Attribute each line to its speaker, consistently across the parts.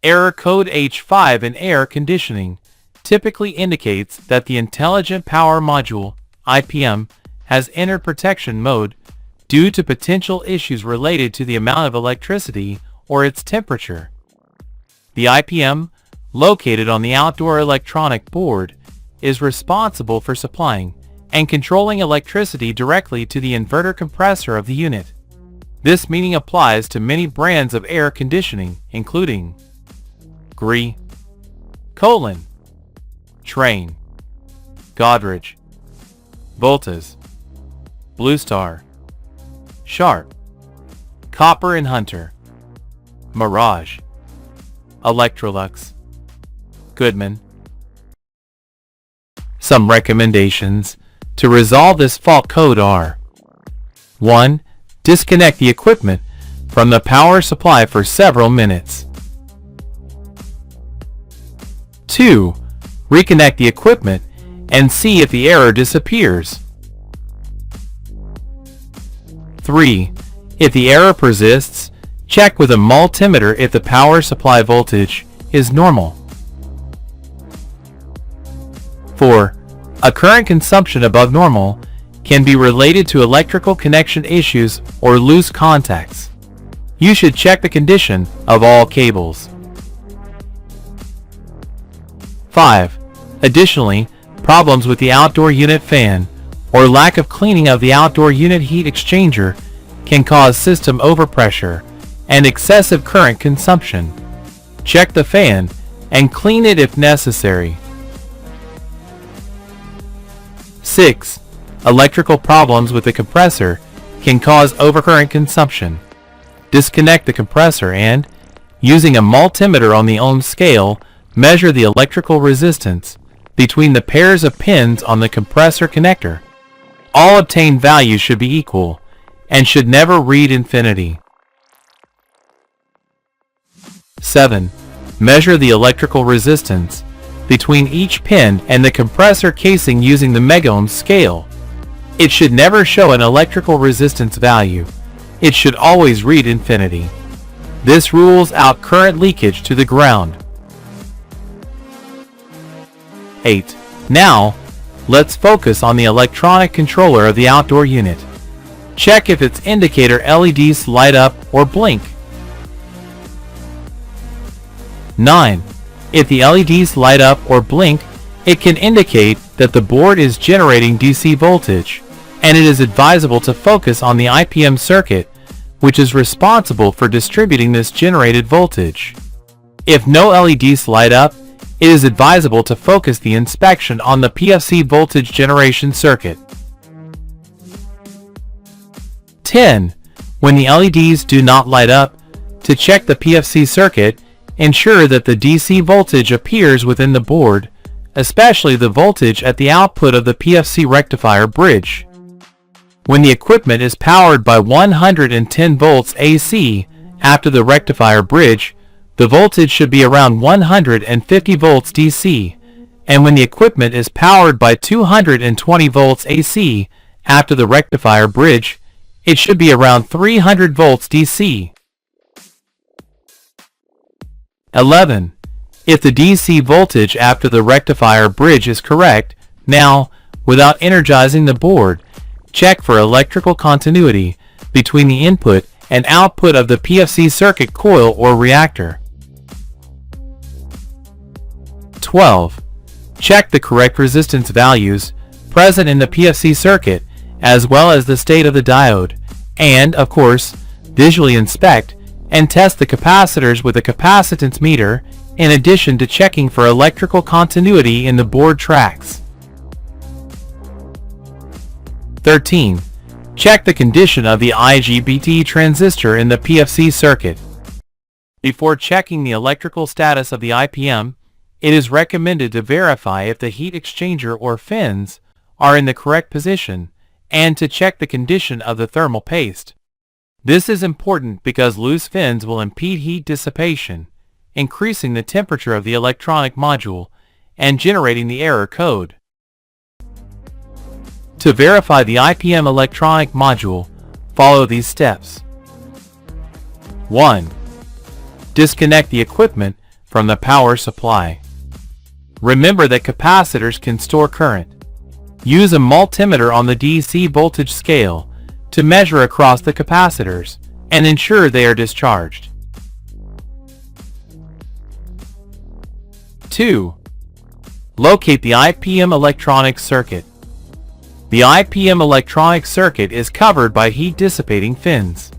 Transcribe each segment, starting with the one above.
Speaker 1: Error code H5 in air conditioning typically indicates that the Intelligent Power Module, IPM, has entered protection mode due to potential issues related to the amount of electricity or its temperature. The IPM, located on the outdoor electronic board, is responsible for supplying and controlling electricity directly to the inverter compressor of the unit. This meaning applies to many brands of air conditioning, including Gree, Colin, Train, Godrej, Voltas, Bluestar, Sharp, Copper and Hunter, Mirage, Electrolux, Goodman. Some recommendations to resolve this fault code are: 1. Disconnect the equipment from the power supply for several minutes. 2. Reconnect the equipment and see if the error disappears. 3. If the error persists, check with a multimeter if the power supply voltage is normal. 4. A current consumption above normal can be related to electrical connection issues or loose contacts. You should check the condition of all cables. 5. Additionally, problems with the outdoor unit fan or lack of cleaning of the outdoor unit heat exchanger can cause system overpressure and excessive current consumption. Check the fan and clean it if necessary. 6. Electrical problems with the compressor can cause overcurrent consumption. Disconnect the compressor and, using a multimeter on the ohm scale, measure the electrical resistance between the pairs of pins on the compressor connector. All obtained values should be equal and should never read infinity. 7. Measure the electrical resistance between each pin and the compressor casing using the megohm scale. It should never show an electrical resistance value. It should always read infinity. This rules out current leakage to the ground. 8. Now, let's focus on the electronic controller of the outdoor unit. Check if its indicator LEDs light up or blink. 9. If the LEDs light up or blink, it can indicate that the board is generating DC voltage, and it is advisable to focus on the IPM circuit, which is responsible for distributing this generated voltage. If no LEDs light up, it is advisable to focus the inspection on the PFC voltage generation circuit. 10. When the LEDs do not light up, to check the PFC circuit, ensure that the DC voltage appears within the board, especially the voltage at the output of the PFC rectifier bridge. When the equipment is powered by 110 volts AC after the rectifier bridge, the voltage should be around 150 volts DC, and when the equipment is powered by 220 volts AC after the rectifier bridge, it should be around 300 volts DC. 11. If the DC voltage after the rectifier bridge is correct, now, without energizing the board, check for electrical continuity between the input and output of the PFC circuit coil or reactor. 12. Check the correct resistance values present in the PFC circuit as well as the state of the diode, and, of course, visually inspect and test the capacitors with a capacitance meter in addition to checking for electrical continuity in the board tracks. 13. Check the condition of the IGBT transistor in the PFC circuit. Before checking the electrical status of the IPM, it is recommended to verify if the heat exchanger or fins are in the correct position and to check the condition of the thermal paste. This is important because loose fins will impede heat dissipation, increasing the temperature of the electronic module and generating the error code. To verify the IPM electronic module, follow these steps. 1. Disconnect the equipment from the power supply. Remember that capacitors can store current. Use a multimeter on the DC voltage scale to measure across the capacitors and ensure they are discharged. 2. Locate the IPM electronic circuit. The IPM electronic circuit is covered by heat dissipating fins.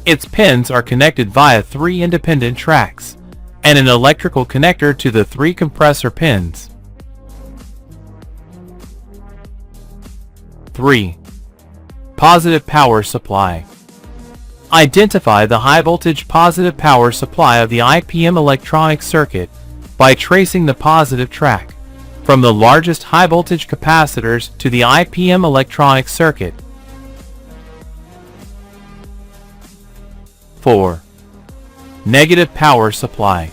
Speaker 1: Its pins are connected via 3 independent tracks and an electrical connector to the 3 compressor pins. 3. Positive power supply. Identify the high voltage positive power supply of the IPM electronic circuit by tracing the positive track from the largest high voltage capacitors to the IPM electronic circuit. 4. Negative power supply.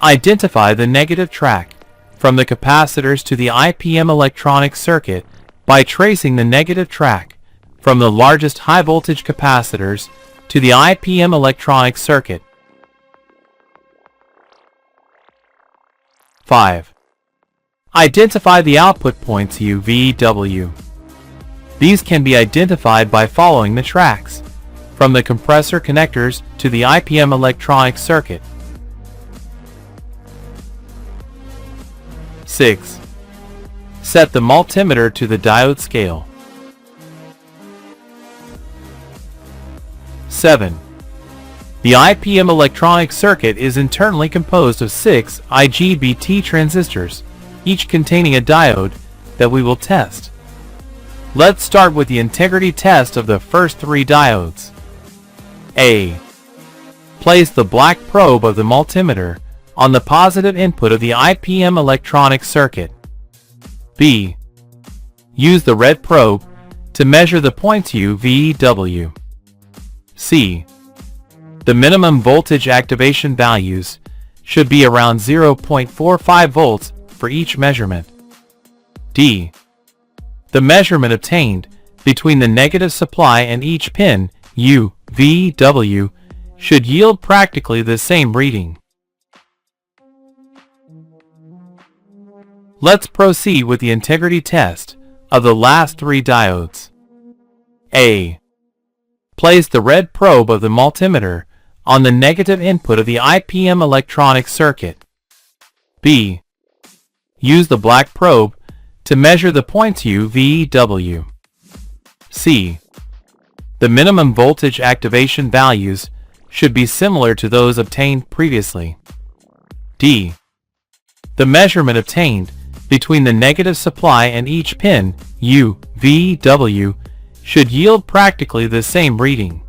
Speaker 1: Identify the negative track from the capacitors to the IPM electronic circuit by tracing the negative track from the largest high voltage capacitors to the IPM electronic circuit. 5. Identify the output points U, V, W. These can be identified by following the tracks from the compressor connectors to the IPM electronic circuit. 6. Set the multimeter to the diode scale. 7. The IPM electronic circuit is internally composed of 6 IGBT transistors, each containing a diode that we will test. Let's start with the integrity test of the first 3 diodes. A. Place the black probe of the multimeter on the positive input of the IPM electronic circuit. B. Use the red probe to measure the points U, V, W. C. The minimum voltage activation values should be around 0.45 volts for each measurement. D. The measurement obtained between the negative supply and each pin U, V, W should yield practically the same reading. Let's proceed with the integrity test of the last 3 diodes. A. Place the red probe of the multimeter on the negative input of the IPM electronic circuit. B. Use the black probe to measure the points U, V, W. C. The minimum voltage activation values should be similar to those obtained previously. D. The measurement obtained between the negative supply and each pin U, V, W should yield practically the same reading.